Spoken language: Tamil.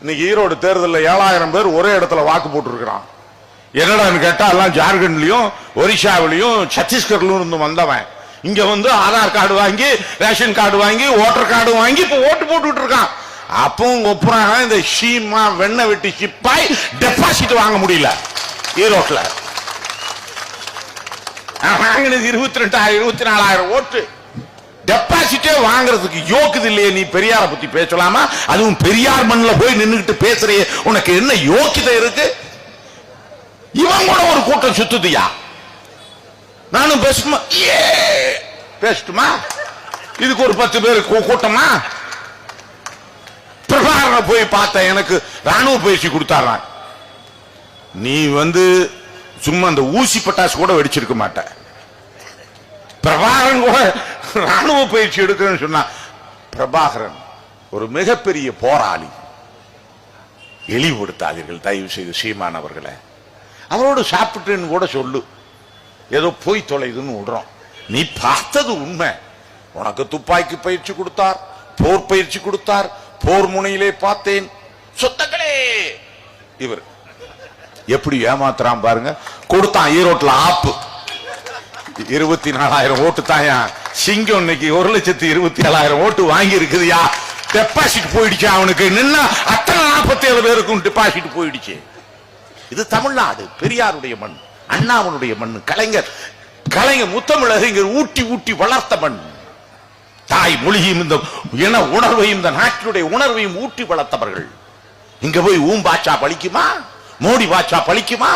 இன்னைக்கு ஈரோடு தேர்தலில் 7000 பேர் ஒரே இடத்துல வாக்கு போட்டு இருக்கிறான். என்னடான்னு கேட்டா எல்லாம் ஜார்க்கண்ட்லயும் ஒரிசாவிலையும் சத்தீஸ்கர்லயும் இருந்து வந்தவன் இங்க வந்து ஆதார் கார்டு வாங்கி ரேஷன் கார்டு வாங்கி ஓட்டர் கார்டு வாங்கி இப்ப ஓட்டு போட்டுட்டு இருக்கான். அப்பவும் ஒப்புறாங்க இந்த ஷீமா வெண்ண வெட்டி சிப்பாய் டெபாசிட் வாங்க முடியல. ஈரோட்ல வாங்கினது 22,000 24,000 ஓட்டு. டெபாசிட்டே வாங்குறதுக்கு யோக்குது இல்லையே. நீ பெரியார பத்தி பேசலாமா? அதுவும் பெரியார் மண்ணுல போய் நின்னுகிட்டு பேசுறியே, உனக்கு என்ன யோக்கியதை இருக்கு? இவன் கூட ஒரு கூட்டம் சுத்துதியா? நானும் பேசணுமா? பேசட்டுமா? இதுக்கு ஒரு 10 பேர் கூட்டமா? பிரபாகரனை போய் பார்த்த எனக்கு ராணுவ பயிற்சி கொடுத்தாரான். நீ வந்து சும்மா அந்த ஊசி பட்டாசு கூட வெடிச்சிருக்க மாட்ட. பிரபாகரன் கூட ராணுவ பயிற்சி எடுக்கிறேன்னு சொன்னா. பிரபாகரன் ஒரு மிகப்பெரிய போராளி. இழிவுபடுத்தாதீர்கள் தயவு செய்து சீமான் அவர்களை. அவரோடு சாப்பிட்டுன்னு கூட சொல்லு, ஏதோ போய் தொலைதுன்னு விடுறோம். நீ பார்த்தது உண்மை. உனக்கு துப்பாக்கி பயிற்சி கொடுத்தார், போர் பயிற்சி கொடுத்தார், போர் முனையிலே பார்த்தேன். சொத்தங்களே இவர் எப்படி ஏமாத்துறான் பாருங்க. கொடுத்தான் ஈரோட்ல ஆப்பு 24,000 ஓட்டு தாயா. சிங்கம் இன்னைக்கு 1,27,000 ஓட்டு வாங்கி இருக்குதுயா. டெபாசிட் போயிடுச்சு அவனுக்கு. நின்னா அத்தனை 47 பேருக்கும் டெபாசிட் போயிடுச்சு. இது தமிழ்நாடு, பெரியாருடைய மண், அண்ணாவனுடைய மண், கலைஞர் முத்தமிழறிஞர் ஊட்டி ஊட்டி வளர்த்த மண். தாய் மொழியும் இந்த இன உணர்வையும் இந்த நாட்டினுடைய உணர்வையும் ஊட்டி வளர்த்தவர்கள். இங்க போய் பாட்சா பழிக்குமா? மோடி பாட்சா பழிக்குமா?